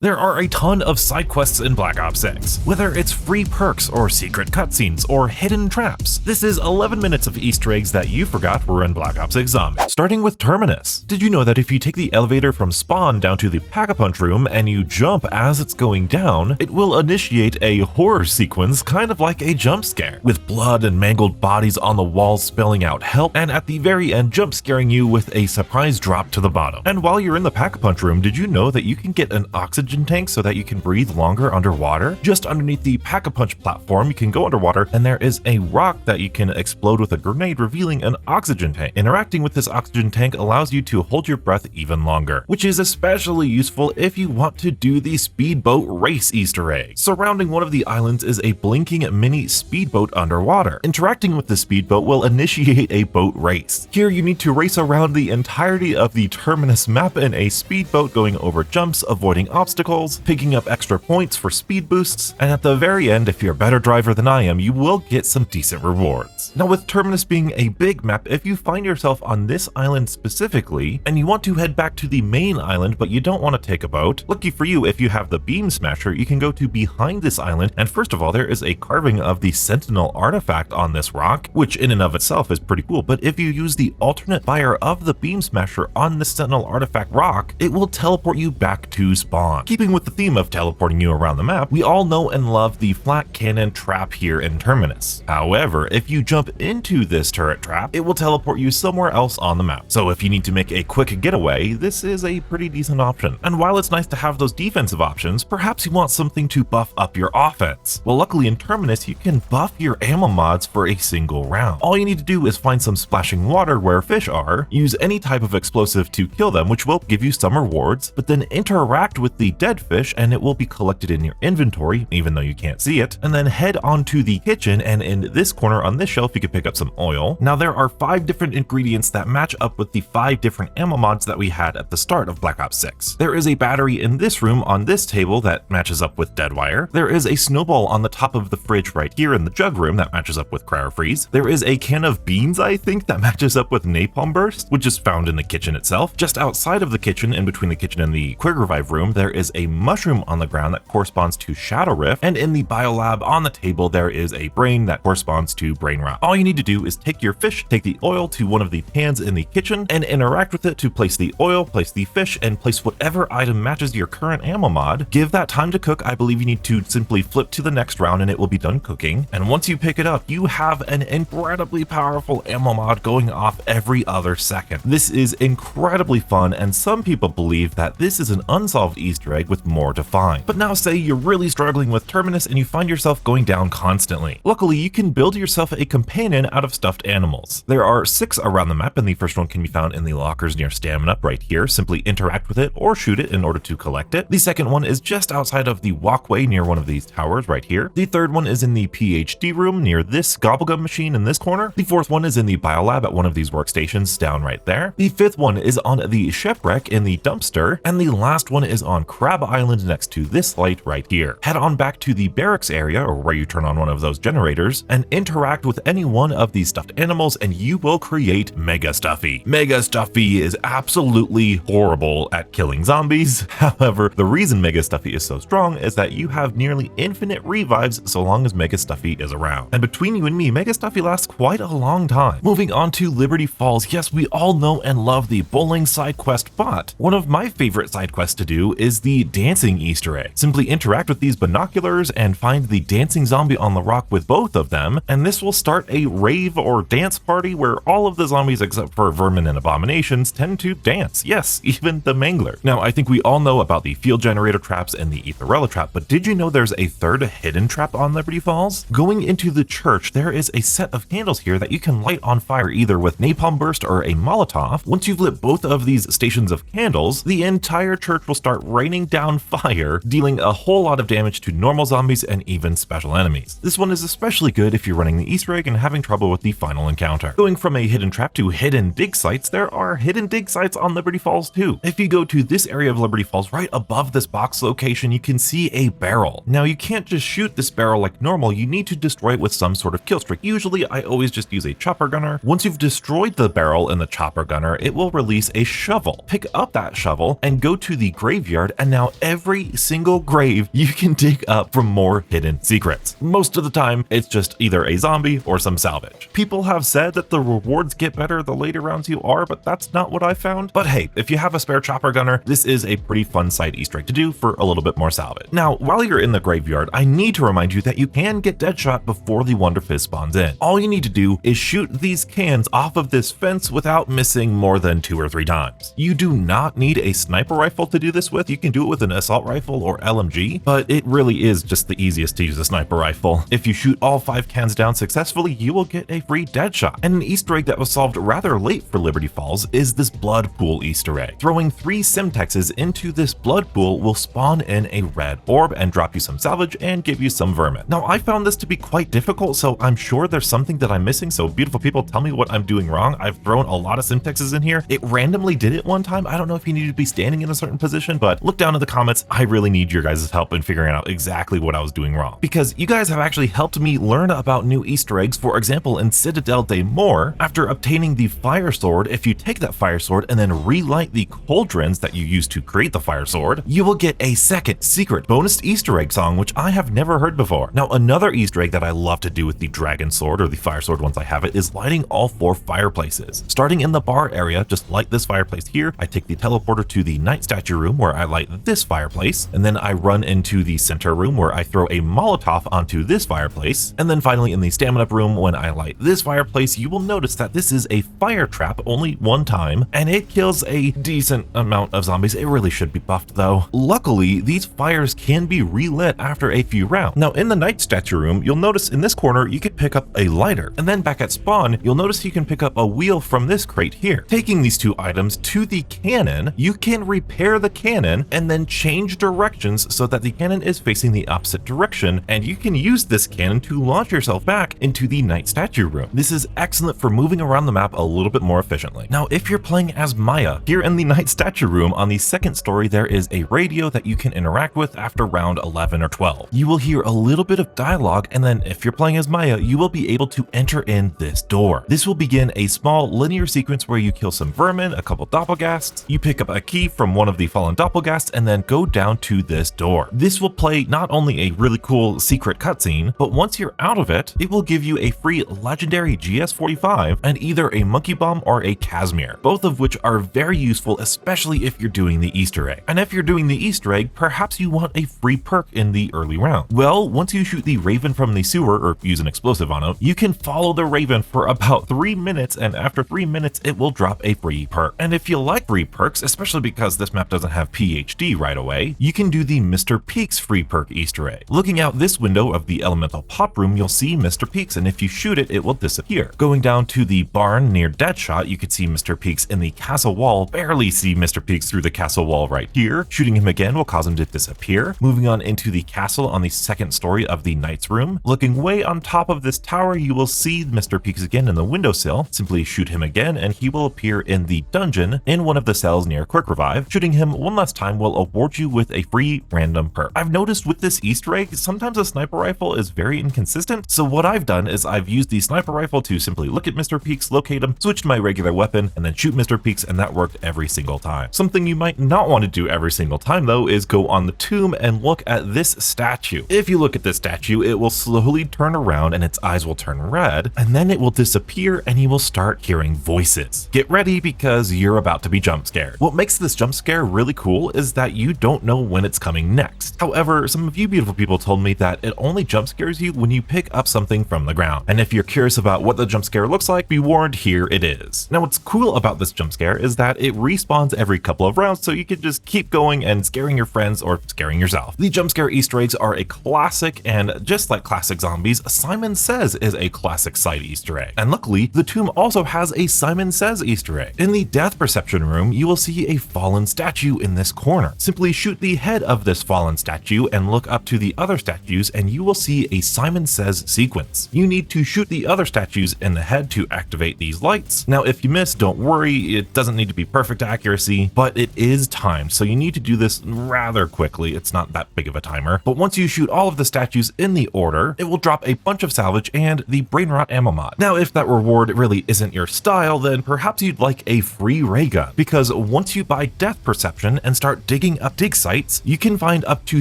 There are a ton of side quests in Black Ops 6, whether it's free perks or secret cutscenes or hidden traps. This is 11 minutes of Easter eggs that you forgot were in Black Ops 6 Zombies. Starting with Terminus. Did you know that if you take the elevator from spawn down to the Pack-a-Punch room and you jump as it's going down, it will initiate a horror sequence kind of like a jump scare, with blood and mangled bodies on the walls spelling out help, and at the very end jump scaring you with a surprise drop to the bottom. And while you're in the Pack-a-Punch room, did you know that you can get an oxygen tank so that you can breathe longer underwater? Just underneath the Pack-a-Punch platform, you can go underwater and there is a rock that you can explode with a grenade, revealing an oxygen tank. Interacting with this oxygen tank allows you to hold your breath even longer, which is especially useful if you want to do the speedboat race Easter egg. Surrounding one of the islands is a blinking mini speedboat underwater. Interacting with the speedboat will initiate a boat race. Here you need to race around the entirety of the Terminus map in a speedboat, going over jumps, avoiding obstacles, picking up extra points for speed boosts, and at the very end, if you're a better driver than I am, you will get some decent rewards. Now, with Terminus being a big map, if you find yourself on this island specifically, and you want to head back to the main island but you don't want to take a boat, lucky for you, if you have the beam smasher, you can go to behind this island, and first of all, there is a carving of the Sentinel artifact on this rock, which in and of itself is pretty cool, but if you use the alternate fire of the beam smasher on the Sentinel artifact rock, it will teleport you back to spawn. Keeping with the theme of teleporting you around the map, we all know and love the flat cannon trap here in Terminus. However, if you jump into this turret trap, it will teleport you somewhere else on the map. So if you need to make a quick getaway, this is a pretty decent option. And while it's nice to have those defensive options, perhaps you want something to buff up your offense. Well, luckily in Terminus, you can buff your ammo mods for a single round. All you need to do is find some splashing water where fish are, use any type of explosive to kill them, which will give you some rewards, but then interact with the dead fish and it will be collected in your inventory, even though you can't see it, and then head on to the kitchen, and in this corner on this shelf you can pick up some oil. Now there are 5 different ingredients that match up with the 5 different ammo mods that we had at the start of Black Ops 6. There is a battery in this room on this table that matches up with dead wire. There is a snowball on the top of the fridge right here in the jug room that matches up with cryo freeze. There is a can of beans, I think, that matches up with napalm burst, which is found in the kitchen itself. Just outside of the kitchen, in between the kitchen and the quick revive room, there is a mushroom on the ground that corresponds to Shadow Rift, and in the biolab on the table there is a brain that corresponds to brain rot. All you need to do is take your fish, take the oil to one of the pans in the kitchen, and interact with it to place the oil, place the fish, and place whatever item matches your current ammo mod. Give that time to cook. I believe you need to simply flip to the next round and it will be done cooking, and once you pick it up, you have an incredibly powerful ammo mod going off every other second. This is incredibly fun, and some people believe that this is an unsolved Easter egg with more to find. But now say you're really struggling with Terminus and you find yourself going down constantly. Luckily, you can build yourself a companion out of stuffed animals. There are 6 around the map, and the first one can be found in the lockers near Stamina up right here. Simply interact with it or shoot it in order to collect it. The second one is just outside of the walkway near one of these towers right here. The third one is in the PhD room near this gobblegum machine in this corner. The fourth one is in the biolab at one of these workstations down right there. The fifth one is on the shipwreck in the dumpster, and the last one is on Crab Island next to this light right here. Head on back to the barracks area, or where you turn on one of those generators, and interact with any one of these stuffed animals and you will create Mega Stuffy. Mega Stuffy is absolutely horrible at killing zombies. However, the reason Mega Stuffy is so strong is that you have nearly infinite revives so long as Mega Stuffy is around. And between you and me, Mega Stuffy lasts quite a long time. Moving on to Liberty Falls, yes, we all know and love the bowling side quest, but one of my favorite side quests to do is the dancing Easter egg. Simply interact with these binoculars and find the dancing zombie on the rock with both of them, and this will start a rave or dance party where all of the zombies except for vermin and abominations tend to dance. Yes, even the mangler. Now, I think we all know about the field generator traps and the Etherella trap, but did you know there's a third hidden trap on Liberty Falls? Going into the church, there is a set of candles here that you can light on fire either with napalm burst or a Molotov. Once you've lit both of these stations of candles, the entire church will start raining down fire, dealing a whole lot of damage to normal zombies and even special enemies. This one is especially good if you're running the Easter egg and having trouble with the final encounter. Going from a hidden trap to hidden dig sites, there are hidden dig sites on Liberty Falls too. If you go to this area of Liberty Falls, right above this box location, you can see a barrel. Now, you can't just shoot this barrel like normal, you need to destroy it with some sort of kill streak. Usually, I always just use a chopper gunner. Once you've destroyed the barrel in the chopper gunner, it will release a shovel. Pick up that shovel and go to the graveyard and and now every single grave you can dig up for more hidden secrets. Most of the time, it's just either a zombie or some salvage. People have said that the rewards get better the later rounds you are, but that's not what I found. But hey, if you have a spare chopper gunner, this is a pretty fun side Easter egg to do for a little bit more salvage. Now, while you're in the graveyard, I need to remind you that you can get Deadshot before the Wonder Fizz spawns in. All you need to do is shoot these cans off of this fence without missing more than 2 or 3 times. You do not need a sniper rifle to do this with. You can do it with an assault rifle or LMG, but it really is just the easiest to use a sniper rifle. If you shoot all 5 cans down successfully, you will get a free Deadshot. And an Easter egg that was solved rather late for Liberty Falls is this blood pool Easter egg. Throwing 3 Simtexes into this blood pool will spawn in a red orb and drop you some salvage and give you some vermin. Now, I found this to be quite difficult, so I'm sure there's something that I'm missing, so beautiful people, tell me what I'm doing wrong. I've thrown a lot of Simtexes in here. It randomly did it one time. I don't know if you need to be standing in a certain position, but look down in the comments. I really need your guys' help in figuring out exactly what I was doing wrong, because you guys have actually helped me learn about new Easter eggs. For example, in Citadel de Mor, after obtaining the fire sword, if you take that fire sword and then relight the cauldrons that you used to create the fire sword, you will get a second secret bonus Easter egg song, which I have never heard before. Now, another Easter egg that I love to do with the dragon sword or the fire sword once I have it is lighting all 4 fireplaces. Starting in the bar area, just light this fireplace here. I take the teleporter to the night statue room where I light this fireplace, and then I run into the center room where I throw a Molotov onto this fireplace, and then finally in the stamina room when I light this fireplace, you will notice that this is a fire trap only one time, and it kills a decent amount of zombies. It really should be buffed though. Luckily, these fires can be relit after a few rounds. Now, in the night statue room, you'll notice in this corner you can pick up a lighter, and then back at spawn, you'll notice you can pick up a wheel from this crate here. Taking these 2 items to the cannon, you can repair the cannon and then change directions so that the cannon is facing the opposite direction, and you can use this cannon to launch yourself back into the night statue room. This is excellent for moving around the map a little bit more efficiently. Now, if you're playing as Maya, here in the night statue room on the second story, there is a radio that you can interact with after round 11 or 12. You will hear a little bit of dialogue, and then if you're playing as Maya, you will be able to enter in this door. This will begin a small linear sequence where you kill some vermin, a couple doppelgasts, you pick up a key from one of the fallen doppelgasts, and then go down to this door. This will play not only a really cool secret cutscene, but once you're out of it, it will give you a free legendary GS45 and either a monkey bomb or a Casimir, both of which are very useful, especially if you're doing the Easter egg. And if you're doing the Easter egg, perhaps you want a free perk in the early round. Well, once you shoot the Raven from the sewer or use an explosive on it, you can follow the Raven for about 3 minutes, and after 3 minutes, it will drop a free perk. And if you like free perks, especially because this map doesn't have PhD right away, you can do the Mr. Peaks free perk Easter egg. Looking out this window of the elemental pop room, you'll see Mr. Peaks, and if you shoot it, it will disappear. Going down to the barn near Deadshot, you can see Mr. Peaks in the castle wall. Barely see Mr. Peaks through the castle wall right here. Shooting him again will cause him to disappear. Moving on into the castle on the second story of the knight's room. Looking way on top of this tower, you will see Mr. Peaks again in the windowsill. Simply shoot him again, and he will appear in the dungeon in one of the cells near Quick Revive. Shooting him one last time will award you with a free random perk. I've noticed with this Easter egg, sometimes a sniper rifle is very inconsistent, so what I've done is I've used the sniper rifle to simply look at Mr. Peaks, locate him, switch to my regular weapon, and then shoot Mr. Peaks, and that worked every single time. Something you might not want to do every single time though is go on the tomb and look at this statue. If you look at this statue, it will slowly turn around and its eyes will turn red, and then it will disappear and you will start hearing voices. Get ready because you're about to be jump scared. What makes this jump scare really cool is that you don't know when it's coming next. However, some of you beautiful people told me that it only jump scares you when you pick up something from the ground. And if you're curious about what the jump scare looks like, be warned, here it is. Now, what's cool about this jump scare is that it respawns every couple of rounds, so you can just keep going and scaring your friends or scaring yourself. The jump scare Easter eggs are a classic, and just like classic zombies, Simon Says is a classic side Easter egg. And luckily, the tomb also has a Simon Says Easter egg. In the death perception room, you will see a fallen statue in this corner. Simply shoot the head of this fallen statue and look up to the other statues, and you will see a Simon Says sequence. You need to shoot the other statues in the head to activate these lights. Now, if you miss, don't worry, it doesn't need to be perfect accuracy, but it is timed, so you need to do this rather quickly. It's not that big of a timer, but once you shoot all of the statues in the order, it will drop a bunch of salvage and the brain rot ammo mod. Now, if that reward really isn't your style, then perhaps you'd like a free ray gun, because once you buy death perception and start digging digging up dig sites, you can find up to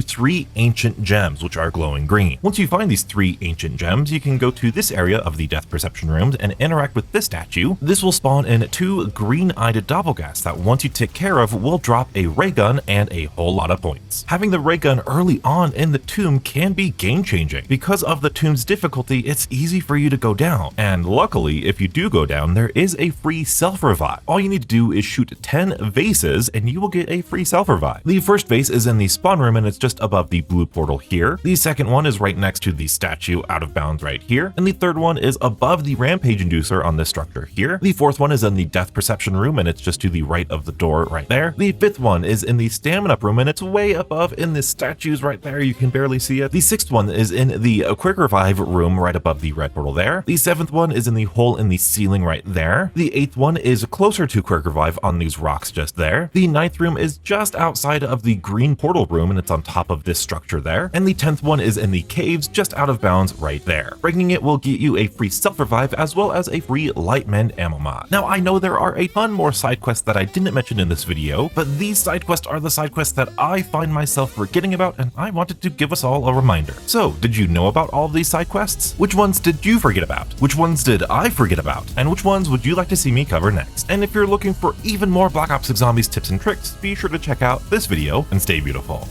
3 ancient gems, which are glowing green. Once you find these 3 ancient gems, you can go to this area of the death perception rooms and interact with this statue. This will spawn in 2 green-eyed doppelgasts that once you take care of will drop a ray gun and a whole lot of points. Having the ray gun early on in the tomb can be game-changing. Because of the tomb's difficulty, it's easy for you to go down, and luckily, if you do go down, there is a free self-revive. All you need to do is shoot 10 vases and you will get a free self-revive. The first vase is in the spawn room and it's just above the blue portal here. The second one is right next to the statue out of bounds right here, and the third one is above the rampage inducer on this structure here. The fourth one is in the death perception room and it's just to the right of the door right there. The fifth one is in the stamina up room and it's way above in the statues right there, you can barely see it. The sixth one is in the quick revive room right above the red portal there. The seventh one is in the hole in the ceiling right there. The eighth one is closer to quick revive on these rocks just there. The ninth room is just outside of the green portal room and it's on top of this structure there. And the 10th one is in the caves just out of bounds right there. Breaking it will get you a free self-revive as well as a free Lightmend ammo mod. Now I know there are a ton more side quests that I didn't mention in this video, but these side quests are the side quests that I find myself forgetting about and I wanted to give us all a reminder. So did you know about all of these side quests? Which ones did you forget about? Which ones did I forget about? And which ones would you like to see me cover next? And if you're looking for even more Black Ops 6 Zombies tips and tricks, be sure to check out this video and stay beautiful.